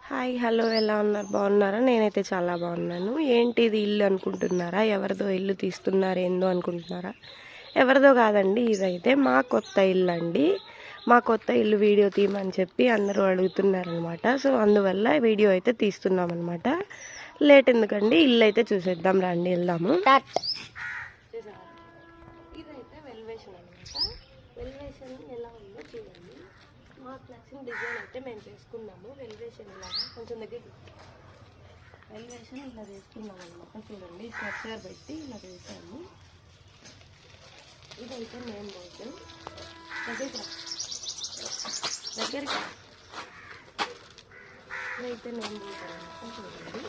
Hi hello ఎలా ఉన్నారు బాగున్నారా? నేనైతే చాలా బాగున్నాను. ఏంటి ఇది ఇల్లు అనుకుంటున్నారా? ఎవరిదో ఇల్లు తీస్తున్నారు ఏందో అనుకుంటున్నారా? ఎవరిదో కాదండి, ఇదైతే మా కొత్త ఇల్లు అండి. మా కొత్త ఇల్లు వీడియో తీయమని చెప్పి అందరూ అడుగుతున్నారనమాట. సో అందువల్ల వీడియో అయితే తీస్తున్నాం అనమాట. లేట్ ఎందుకండి, ఇల్లు అయితే చూసేద్దాం రండి, వెళ్దాము. ఇదైతే వెల్వేషన్ అనమాట. వెల్వేషన్ ఎలా ఉందో చూడండి. మాకు నచ్చిన డిజైన్ అయితే మేము చేసుకున్నాము. వెల్వేషన్ ఇలాగా కొంచెం దగ్గర వెల్వేషన్ ఇలా చేసుకున్నాం అనమాట. చూడండి స్ట్రక్చర్ పెట్టి ఇలా వేసాము. ఇదైతే మెయిన్ బోర్డు దగ్గరికి ఇదైతే మెయిన్ బోర్డు అనమాట. చూడండి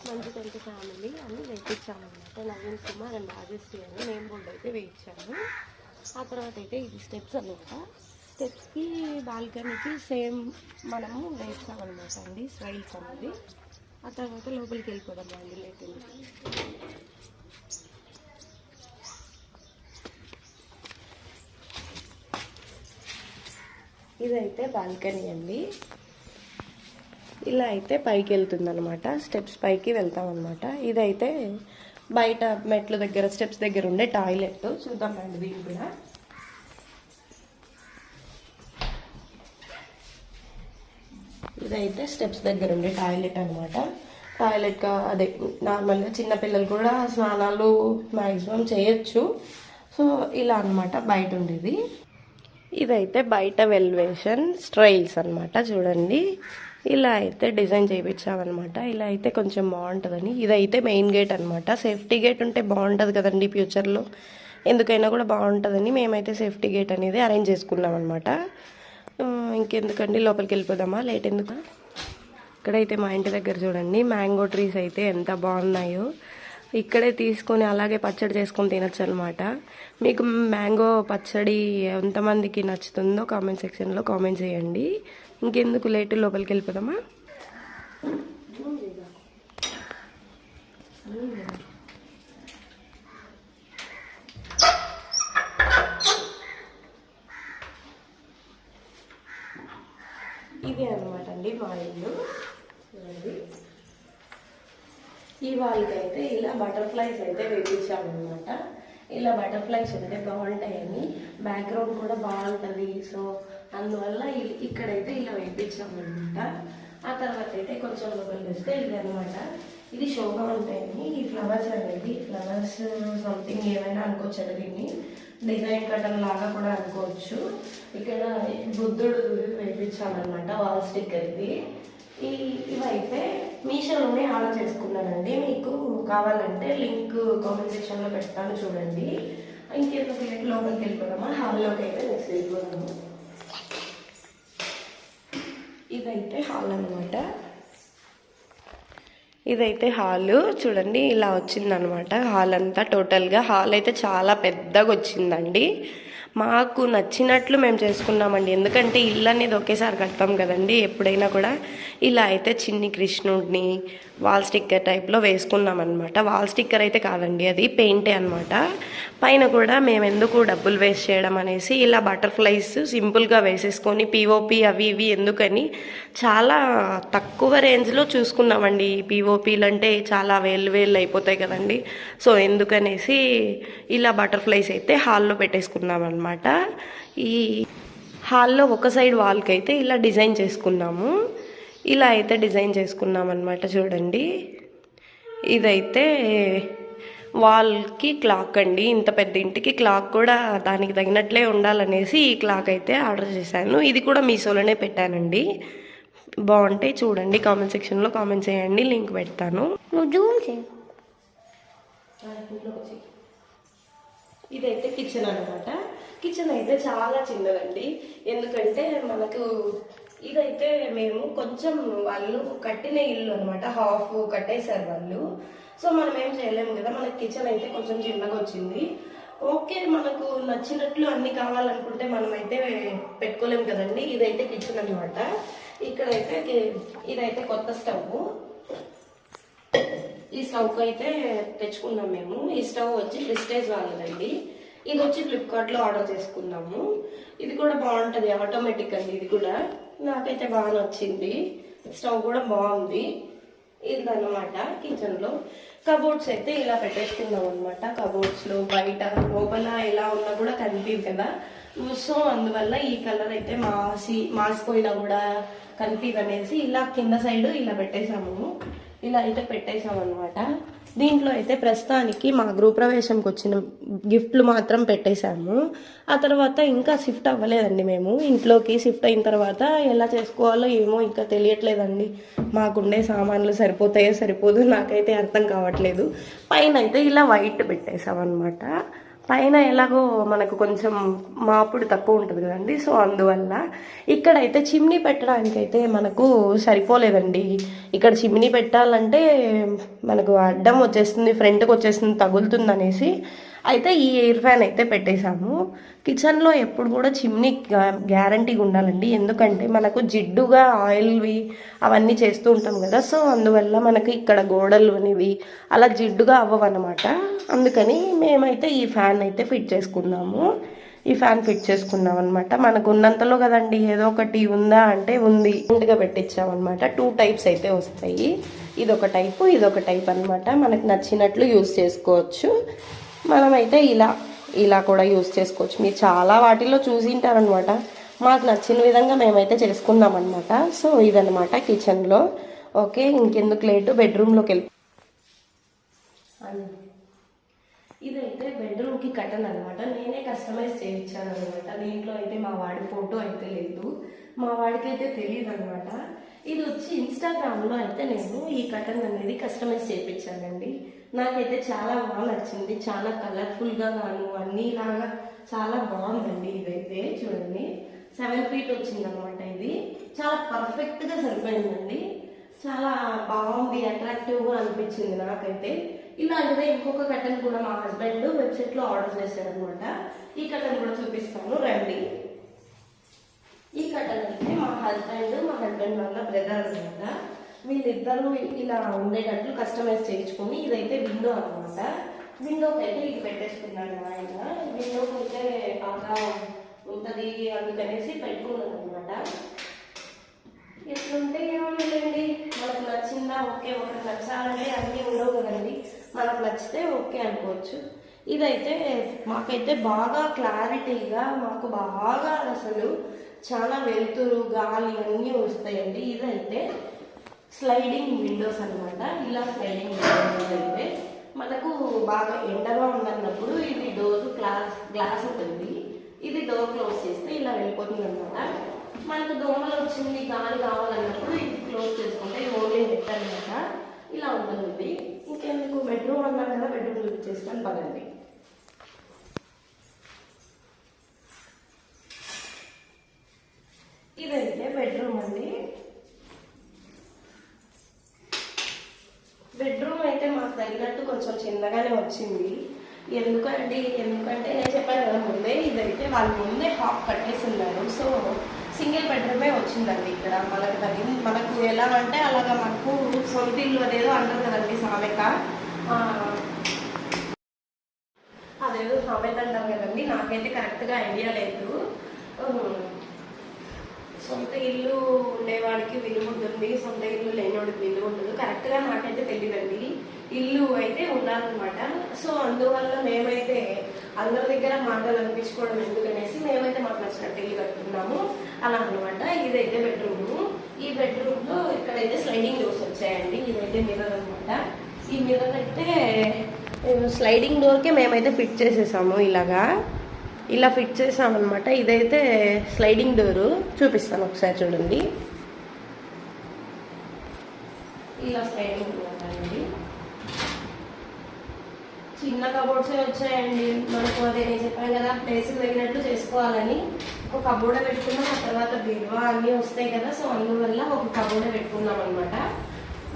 మంచి కొంచెం ఫ్యామిలీ అని వేయించామన్నమాట. నవీన్ కుమార్ అండ్ రాజశ్రీ అని మెయిన్ బోర్డు అయితే వేయించాము. ఆ తర్వాత అయితే ఇది స్టెప్స్ అనమాట. స్టెప్స్కి బాల్కనీకి సేమ్ మనము వేస్తామన్నమాట అండి, స్టైల్స్ అనేది. ఆ తర్వాత లోపలికి వెళ్ళిపోదాం అండి. లేకుండా ఇదైతే బాల్కనీ అండి. ఇలా అయితే పైకి వెళ్తుంది అనమాట. స్టెప్స్ పైకి వెళ్తాం అనమాట. ఇదైతే బయట మెట్ల దగ్గర స్టెప్స్ దగ్గర ఉండే టాయిలెట్ చూద్దామండి. దీన్ని కూడా ఇదైతే స్టెప్స్ దగ్గర ఉండే టాయిలెట్ అనమాట. టాయిలెట్ అదే నార్మల్గా చిన్నపిల్లలు కూడా స్నానాలు మ్యాక్సిమం చేయొచ్చు. సో ఇలా అనమాట బయట ఉండేది. ఇదైతే బయట వెల్వేషన్ స్టైల్స్ అనమాట. చూడండి ఇలా అయితే డిజైన్ చేయించామన్నమాట. ఇలా అయితే కొంచెం బాగుంటుందని. ఇదైతే మెయిన్ గేట్ అనమాట. సేఫ్టీ గేట్ ఉంటే బాగుంటుంది కదండి ఫ్యూచర్లో, ఎందుకైనా కూడా బాగుంటుందని మేమైతే సేఫ్టీ గేట్ అనేది అరేంజ్ చేసుకున్నాం అనమాట. ఇంకెందుకండి లోపలికి వెళ్ళిపోదామా, లేట్ ఎందుకు. ఇక్కడైతే మా ఇంటి దగ్గర చూడండి మ్యాంగో ట్రీస్ అయితే ఎంత బాగున్నాయో. ఇక్కడే తీసుకొని అలాగే పచ్చడి చేసుకొని తినచ్చు అనమాట. మీకు మ్యాంగో పచ్చడి ఎంతమందికి నచ్చుతుందో కామెంట్ సెక్షన్లో కామెంట్ చేయండి. ఇంకెందుకు లేట్, లోపలికి వెళ్ళిపోదామా. ఇది అనమాట అండి మా ఇల్లు. ఈ వాళ్ళకి అయితే ఇలా బటర్ఫ్లైస్ అయితే వేయించామన్నమాట. ఇలా బటర్ఫ్లైస్ ఉంటే బాగుంటాయని, బ్యాక్గ్రౌండ్ కూడా బాగుంటుంది. సో అందువల్ల ఇక్కడైతే ఇలా వేయించామన్నమాట. ఆ తర్వాత అయితే కొంచెం లోపలికి వస్తే ఇది అనమాట. ఇది షోగా ఉంటాయని ఈ ఫ్లవర్స్ అనేది, ఫ్లవర్స్ సంథింగ్ ఏమైనా అనుకోవచ్చు దీన్ని. డిజైన్ కటన్ లాగా కూడా అనుకోవచ్చు. ఇక్కడ బుద్ధుడు వేయించామన్నమాట వాల్ స్టిక్కర్ ఇది. ఇవైతే మీషోలోనే ఆర్డర్ చేసుకున్నానండి. మీకు కావాలంటే లింక్ కామెంట్ సెక్షన్లో పెడతాను చూడండి. ఇంకెందుకు లోపలికి వెళ్ళిపోదామా, హాల్లోకి అయితే నెక్స్ట్ వెళ్ళిపోదాము. ఇదైతే హాల్ అనమాట. ఇదైతే హాల్ చూడండి ఇలా వచ్చిందనమాట. హాల్ అంతా టోటల్గా హాల్ అయితే చాలా పెద్దగా వచ్చిందండి. మాకు నచ్చినట్లు మేము చేసుకున్నామండి. ఎందుకంటే ఇల్లు అనేది ఒకేసారి కడతాం కదండి. ఎప్పుడైనా కూడా ఇలా అయితే చిన్ని కృష్ణుడిని వాల్ స్టిక్కర్ టైప్లో వేసుకున్నాం అనమాట. వాల్ స్టిక్కర్ అయితే కాదండి, అది పెయింటే అనమాట. పైన కూడా మేము ఎందుకు డబ్బులు వేస్ట్ చేయడం అనేసి ఇలా బటర్ఫ్లైస్ సింపుల్గా వేసేసుకొని పిఓపి అవి ఇవి ఎందుకని చాలా తక్కువ రేంజ్లో చూసుకున్నామండి. పిఓపీలు అంటే చాలా వేలు అయిపోతాయి కదండి. సో ఎందుకనేసి ఇలా బటర్ఫ్లైస్ అయితే హాల్లో పెట్టేసుకున్నాం అనమాట. ఈ హాల్లో ఒక సైడ్ వాల్కి అయితే ఇలా డిజైన్ చేసుకున్నాము. ఇలా అయితే డిజైన్ చేసుకున్నాం అనమాట. చూడండి ఇదైతే వాల్కి క్లాక్ అండి. ఇంత పెద్ద ఇంటికి క్లాక్ కూడా దానికి తగినట్లే ఉండాలనేసి ఈ క్లాక్ అయితే ఆర్డర్ చేశాను. ఇది కూడా మీషోలోనే పెట్టానండి. బాగుంటాయి చూడండి. కామెంట్ సెక్షన్లో కామెంట్ చేయండి, లింక్ పెడతాను. ఇదైతే కిచెన్ అనమాట. కిచెన్ అయితే చాలా చిన్నదండి. ఎందుకంటే మనకు ఇదైతే మేము కొంచెం వాళ్ళు కట్టిన ఇల్లు అనమాట, హాఫ్ కట్టేశారు వాళ్ళు. సో మనం ఏం చేయలేము కదా. మనకి కిచెన్ అయితే కొంచెం చిన్నగా వచ్చింది. ఓకే, మనకు నచ్చినట్లు అన్ని కావాలనుకుంటే మనం అయితే పెట్టుకోలేము కదండి. ఇదైతే కిచెన్ అనమాట. ఇక్కడైతే ఇదైతే కొత్త స్టవ్. ఈ స్టవ్ అయితే తెచ్చుకున్నాం మేము. ఈ స్టవ్ వచ్చి ప్రెస్టేజ్ వాళ్ళదండి. ఇది వచ్చి ఫ్లిప్కార్ట్లో ఆర్డర్ చేసుకున్నాము. ఇది కూడా బాగుంటుంది, ఆటోమేటిక్ అండి. ఇది కూడా నాకైతే బాగా నచ్చింది. స్టవ్ కూడా బాగుంది. ఇదన్నమాట కిచెన్లో. కబోర్డ్స్ అయితే ఇలా పెట్టేసుకున్నాం అనమాట. కబోర్డ్స్లో బయట లోపల ఎలా ఉన్నా కూడా కనిపించదు కదా, సో అందువల్ల ఈ కలర్ అయితే మాసిపోయినా కూడా కనిపించదు అనేసి ఇలా కింద సైడ్ ఇలా పెట్టేసాము. ఇలా అయితే పెట్టేసాం అనమాట. దీంట్లో అయితే ప్రస్తుతానికి మా గృహప్రవేశంకి వచ్చిన గిఫ్ట్లు మాత్రం పెట్టేశాము. ఆ తర్వాత ఇంకా షిఫ్ట్ అవ్వలేదండి. మేము ఇంట్లోకి షిఫ్ట్ అయిన తర్వాత ఎలా చేసుకోవాలో ఏమో ఇంకా తెలియట్లేదండి. మాకుండే సామాన్లు సరిపోతాయో సరిపోదు నాకైతే అర్థం కావట్లేదు. పైన అయితే ఇలా వైట్ పెట్టేసాం అనమాట. పైన ఎలాగో మనకు కొంచెం మాపుడు తక్కువ ఉంటుంది కదండి, సో అందువల్ల ఇక్కడైతే చిమ్నీ పెట్టడానికైతే మనకు సరిపోలేదండి. ఇక్కడ చిమ్నీ పెట్టాలంటే మనకు అడ్డం వచ్చేస్తుంది, ఫ్రంట్కి వచ్చేస్తుంది, తగులుతుంది అనేసి అయితే ఈ ఎయిర్ ఫ్యాన్ అయితే పెట్టేశాము. కిచెన్లో ఎప్పుడు కూడా చిమ్నీ గ్యారంటీగా ఉండాలండి, ఎందుకంటే మనకు జిడ్డుగా ఆయిల్వి అవన్నీ చేస్తూ ఉంటాం కదా, సో అందువల్ల మనకి ఇక్కడ గోడలు అనేవి అలా జిడ్డుగా అవ్వవన్నమాట. అందుకని మేమైతే ఈ ఫ్యాన్ అయితే ఫిట్ చేసుకున్నాము. ఈ ఫ్యాన్ ఫిట్ చేసుకున్నాం అనమాట. మనకు ఉన్నంతలో కదండి, ఏదో ఒకటి ఉందా అంటే ఉంది, ఇంటిగా పెట్టించామన్నమాట. 2 టైప్స్ అయితే వస్తాయి, ఇదొక టైపు ఇదొక టైప్ అనమాట. మనకు నచ్చినట్లు యూస్ చేసుకోవచ్చు. మనమైతే ఇలా కూడా యూస్ చేసుకోవచ్చు. మీరు చాలా వాటిల్లో చూసింటారనమాట. మాకు నచ్చిన విధంగా మేమైతే చేసుకుందాం అనమాట. సో ఇదనమాట కిచెన్లో. ఓకే, ఇంకెందుకు లేటు బెడ్రూమ్లోకి వెళ్ళి. ఇదైతే బెడ్రూమ్కి కటన్ అనమాట. నేనే కస్టమైజ్ చేయించాను అనమాట. దీంట్లో అయితే మా వాడి ఫోటో అయితే లేదు, మా వాడికి అయితే తెలియదు అనమాట. ఇది వచ్చి ఇన్స్టాగ్రామ్లో అయితే నేను ఈ కటన్ అనేది కస్టమైజ్ చేయించానండి. నాకైతే చాలా బాగా నచ్చింది. చాలా కలర్ఫుల్గా అన్నీ లాగా చాలా బాగుందండి. ఇదైతే చూడండి 7 feet వచ్చిందనమాట. ఇది చాలా పర్ఫెక్ట్గా సరిపోయిందండి. చాలా బాగుంది, అట్రాక్టివ్గా అనిపించింది నాకైతే. ఇలాంటిదే ఇంకొక కటన్ కూడా మా హస్బెండ్ వెబ్సైట్లో ఆర్డర్ చేశారనమాట. ఈ కటన్ కూడా చూపిస్తాను రండి. ఈ కటన్ అయితే మా హస్బెండ్ వాళ్ళ బ్రదర్ అనమాట. వీళ్ళిద్దరూ ఇలా ఉండేటట్లు కస్టమైజ్ చేయించుకొని, ఇదైతే విండో అనమాట. విండోకి అయితే ఇది పెట్టేసుకున్నాడు ఆయన. విండోకి అయితే బాగా ఉంటుంది అందుకనేసి పెట్టుకున్నాను అనమాట. ఎట్లుంటే ఏమనలేండి, మనకు నచ్చిందా ఓకే, ఒకటి నచ్చాలంటే అన్నీ ఉండవు కదండి, మనకు నచ్చితే ఓకే అనుకోవచ్చు. ఇదైతే మాకైతే బాగా క్లారిటీగా, మాకు బాగా అసలు చాలా వెలుతురు గాలి అన్నీ వస్తాయండి. ఇదైతే స్లైడింగ్ విండోస్ అనమాట. ఇలా స్లైడింగ్ విండోస్ అయితే మనకు బాగా ఎండగా ఉన్నప్పుడు ఇది డోర్ గ్లాస్ ఉంటుంది, ఇది డోర్ క్లోజ్ చేస్తే ఇలా వెళ్ళిపోతుంది అనమాట. మనకు దోమలు వచ్చింది గాలి కావాలన్నప్పుడు ఇది క్లోజ్ చేసుకుంటే ఇది ఓన్లీ నెట్ అనమాట. ఇలా ఉంటుంది. ఇంకెందుకు బెడ్రూమ్ అన్నాం కదా, బెడ్రూమ్ చూపించేస్తాను పదండి. ఇదైతే బెడ్రూమ్ అండి. బెడ్రూమ్ అయితే మాకు తగినట్టు కొంచెం చిన్నగానే వచ్చింది. ఎందుకంటే నేను చెప్పాను కదా ముందే, ఇదైతే వాళ్ళు ముందే హాఫ్ కట్టేస్తున్నారు. సో సింగిల్ బెడ్రూమే వచ్చిందండి ఇక్కడ మనకు ఎలా అంటే అలాగా మనకు సొంత ఇల్లు అదేదో అంటారు కదండి సామెత, అదేదో సామెత అంటారు కదండి. నాకైతే కరెక్ట్గా ఐడియా లేదు. సొంత ఇల్లు ఉండేవాడికి విలువ ఉంటుంది, సొంత ఇల్లు లేనివాడికి విలువ ఉండదు. కరెక్ట్గా నాకైతే తెలియదండి. ఇల్లు అయితే ఉండాలన్నమాట. సో అందువల్ల మేమైతే అందరి దగ్గర మాటలు అనిపించుకోవడం ఎందుకనేసి మేమైతే మాకు నచ్చినట్టు ఇల్లు కట్టుకున్నాము. అలా అనమాట. ఇదైతే బెడ్రూమ్. ఈ బెడ్రూమ్లో ఇక్కడైతే స్లైడింగ్ డోర్స్ వచ్చాయండి. ఇదైతే మిర్రర్ అనమాట. ఈ మిర్రర్ అయితే స్లైడింగ్ డోర్కే మేమైతే ఫిట్ చేసేసాము. ఇలా ఫిట్ చేసామన్నమాట. ఇదైతే స్లైడింగ్ డోరు చూపిస్తాను ఒకసారి చూడండి. ఇలా స్లైడింగ్ డోర్ అండి. చిన్న కబోర్డ్సే వచ్చాయండి మనకు. అదే నేను చెప్పాను కదా, ప్లేస్ తగినట్లు చేసుకోవాలని ఒక కబోర్డే పెట్టుకున్నాం. ఆ తర్వాత బీరువా అన్నీ వస్తాయి కదా, సో అందువల్ల ఒక కబోర్డే పెట్టుకున్నాం అనమాట.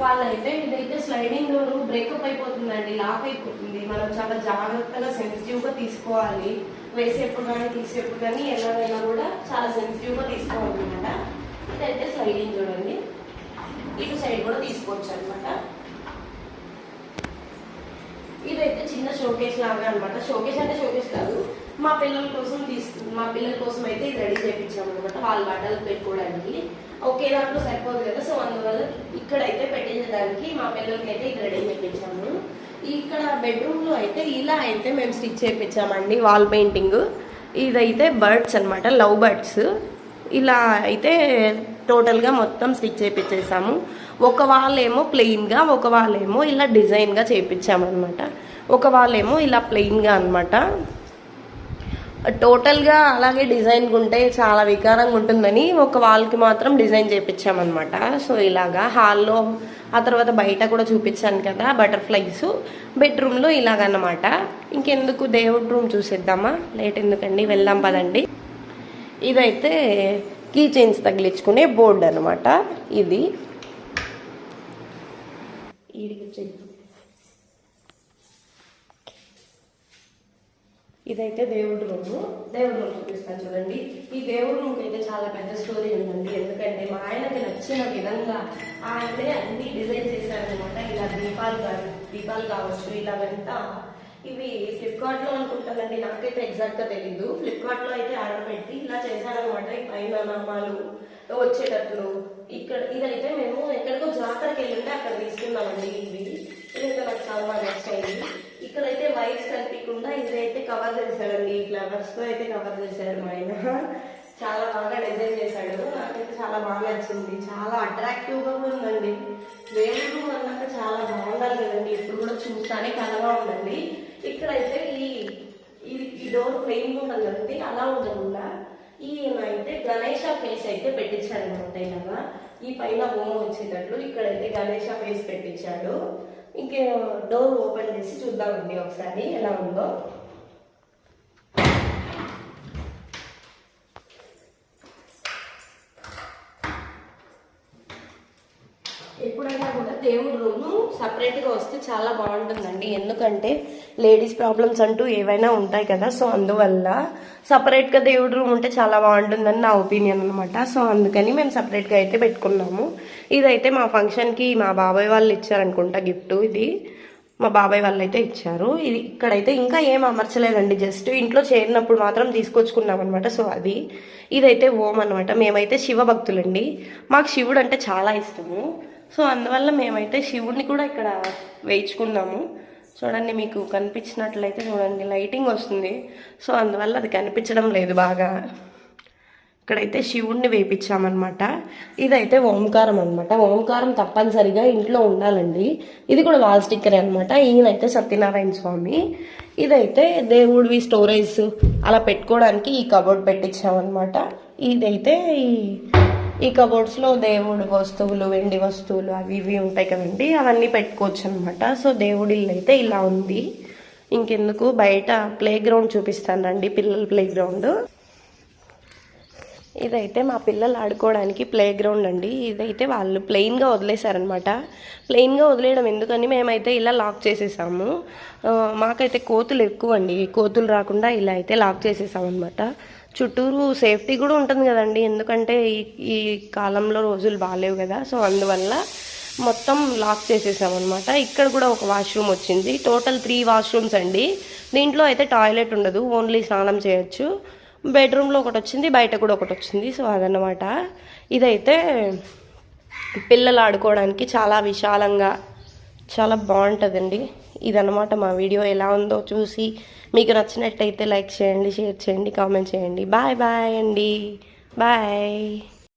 వాళ్ళైతే ఇదైతే స్లైడింగ్ డోర్ బ్రేకప్ అయిపోతుందండి, లాక్ అయిపోతుంది. మనం చాలా జాగ్రత్తగా సెన్సిటివ్గా తీసుకోవాలి. వేసేప్పుడు కానీ తీసేప్పుడు కానీ ఎలాగైనా కూడా చాలా సెన్సిటివ్గా తీసుకోవాలన్నమాట. ఇదైతే స్లైడింగ్ చూడండి, ఇటు సైడ్ కూడా తీసుకోవచ్చు అనమాట. ఇదైతే చిన్న షోకేస్ లాగా అనమాట. షోకేస్ అంటే షోకేస్ కాదు, మా పిల్లల కోసం అయితే ఇది రెడీ చేయించాము అనమాట. వాళ్ళ బట్టలు పెట్టుకోవడానికి. ఒకే దాంట్లో సరిపోదు కదా. సో అందువల్ల ఇక్కడైతే పెట్టించడానికి మా పిల్లలకి అయితే ఇక్కడ రెడీ చేయించాము. ఇక్కడ బెడ్రూమ్లో అయితే ఇలా అయితే మేము స్టిచ్ చేయించామండి వాల్ పెయింటింగ్. ఇదైతే బర్డ్స్ అనమాట, లవ్ బర్డ్స్. ఇలా అయితే టోటల్గా మొత్తం స్టిచ్ చేయించేసాము. ఒక వాళ్ళేమో ప్లెయిన్గా, ఒక వాళ్ళేమో ఇలా డిజైన్గా చేయించామన్నమాట. ఒక వాళ్ళేమో ఇలా ప్లెయిన్గా అనమాట. టోటల్గా అలాగే డిజైన్గా ఉంటే చాలా వికారంగా ఉంటుందని ఒక వాళ్ళకి మాత్రం డిజైన్ చేయించామన్నమాట. సో ఇలాగా హాల్లో, ఆ తర్వాత బయట కూడా చూపించాను కదా బటర్ఫ్లైస్. బెడ్రూమ్లో ఇలాగన్నమాట. ఇంకెందుకు దేవుడి రూమ్ చూసేద్దామా, లేట్ ఎందుకండి, వెళ్దాం పదండి. ఇదైతే కీ చైన్స్ తగిలించుకునే బోర్డు అనమాట. ఇది ఇదైతే దేవుడి రూము. దేవుడి రూమ్ చూపిస్తాను చూడండి. ఈ దేవుడి రూమ్కి అయితే చాలా పెద్ద స్టోరీ ఉందండి. ఎందుకంటే మా ఆయనకి నచ్చిన విధంగా ఆయనే అన్ని డిజైన్ చేశారనమాట. ఇలా దీపాలు కావచ్చు, ఇలాగంతా ఇవి ఫ్లిప్కార్ట్లో అనుకుంటానండి, నాకైతే ఎగ్జాక్ట్గా తెలీదు. ఫ్లిప్కార్ట్లో అయితే ఆర్డర్ పెట్టి ఇలా చేశారనమాట. ఈ పైన నామాలు వచ్చేటట్లు. ఇదైతే మేము ఎక్కడికో జాతరకి వెళ్ళింటే అక్కడ తీసుకున్నామండి. ఇదైతే నాకు చాలా బాగా నచ్చాయి. ఇక్కడైతే వైట్స్ కనిపించకుండా ఇదైతే కవర్ చేశాడండి. ఫ్లవర్స్తో అయితే కవర్ చేశాడు మా ఆయన. చాలా బాగా డిజైన్ చేశాడు. నాకైతే చాలా బాగా నచ్చింది. చాలా అట్రాక్టివ్గా ఉందండి. దేవుడు అన్నాక చాలా బాగుండాలి కదండి. ఇప్పుడు కూడా చూస్తానే కలగా ఉందండి. ఇక్కడైతే ఈ డోర్ ప్లెయిన్ ఉంటుంది కదండి, అలా ఉండకుండా ఈయన అయితే గణేష ఫేస్ అయితే పెట్టించాడు అనమాట. ఇలాగా ఈ పైన ఓం వచ్చేటట్లు ఇక్కడైతే గణేష ఫేస్ పెట్టించాడు. ఇంకే డోర్ ఓపెన్ చేసి చూద్దామండి ఒకసారి ఎలా ఉందో. ఎప్పుడైనా కూడా దేవుడి రూమ్ సపరేట్గా వస్తే చాలా బాగుంటుందండి. ఎందుకంటే లేడీస్ ప్రాబ్లమ్స్ అంటూ ఏవైనా ఉంటాయి కదా. సో అందువల్ల సపరేట్గా దేవుడి రూమ్ ఉంటే చాలా బాగుంటుందని నా ఒపీనియన్ అనమాట. సో అందుకని మేము సపరేట్గా అయితే పెట్టుకున్నాము. ఇదైతే మా ఫంక్షన్కి మా బాబాయ్ వాళ్ళు ఇచ్చారనుకుంటా గిఫ్ట్. ఇది మా బాబాయ్ వాళ్ళు అయితే ఇచ్చారు. ఇది ఇక్కడైతే ఇంకా ఏం అమర్చలేదండి, జస్ట్ ఇంట్లో చేరినప్పుడు మాత్రం తీసుకొచ్చుకున్నాం అనమాట. సో అది ఇదైతే ఓం అనమాట. మేమైతే శివ భక్తులండి, మాకు శివుడు అంటే చాలా ఇష్టము. సో అందువల్ల మేమైతే శివుడిని కూడా ఇక్కడ వేయించుకున్నాము. చూడండి, మీకు కనిపించినట్లయితే చూడండి, లైటింగ్ వస్తుంది. సో అందువల్ల అది కనిపించడం లేదు బాగా. ఇక్కడైతే శివుడిని వేయించామన్నమాట. ఇదైతే ఓంకారం అనమాట. ఓంకారం తప్పనిసరిగా ఇంట్లో ఉండాలండి. ఇది కూడా వాల్ స్టిక్కరే అనమాట. ఈయనైతే సత్యనారాయణ స్వామి. ఇదైతే దేవుడివి స్టోరేజ్ అలా పెట్టుకోవడానికి ఈ కబోర్డ్ పెట్టించామన్నమాట. ఇదైతే ఈ కబోర్డ్స్లో దేవుడి వస్తువులు, వెండి వస్తువులు అవి ఇవి ఉంటాయి కదండి, అవన్నీ పెట్టుకోవచ్చు అనమాట. సో దేవుడి ఇల్లు అయితే ఇలా ఉంది. ఇంకెందుకు బయట ప్లే గ్రౌండ్ చూపిస్తానండి, పిల్లల ప్లే గ్రౌండ్. ఇదైతే మా పిల్లలు ఆడుకోవడానికి ప్లే గ్రౌండ్ అండి. ఇదైతే వాళ్ళు ప్లెయిన్గా వదిలేశారనమాట. ప్లెయిన్గా వదిలేయడం ఎందుకని మేమైతే ఇలా లాక్ చేసేసాము. మాకైతే కోతులు ఎక్కువ అండి, కోతులు రాకుండా ఇలా అయితే లాక్ చేసేసామన్నమాట. చుట్టూరు సేఫ్టీ కూడా ఉంటుంది కదండి, ఎందుకంటే ఈ కాలంలో రోజులు బాగాలేవు కదా. సో అందువల్ల మొత్తం లాక్ చేసేసామన్నమాట. ఇక్కడ కూడా ఒక వాష్రూమ్ వచ్చింది. టోటల్ 3 వాష్రూమ్స్ అండి. దీంట్లో అయితే టాయిలెట్ ఉండదు, ఓన్లీ స్నానం చేయొచ్చు. బెడ్రూమ్లో ఒకటి వచ్చింది, బయట కూడా ఒకటి వచ్చింది. సో అదన్నమాట. ఇదైతే పిల్లలు ఆడుకోవడానికి చాలా విశాలంగా చాలా బాగుంటుందండి. ఇదన్నమాట మా వీడియో. ఎలా ఉందో చూసి మీకు నచ్చినట్టయితే లైక్ చేయండి, షేర్ చేయండి, కామెంట్ చేయండి. బాయ్ బాయ్ అండి, బాయ్.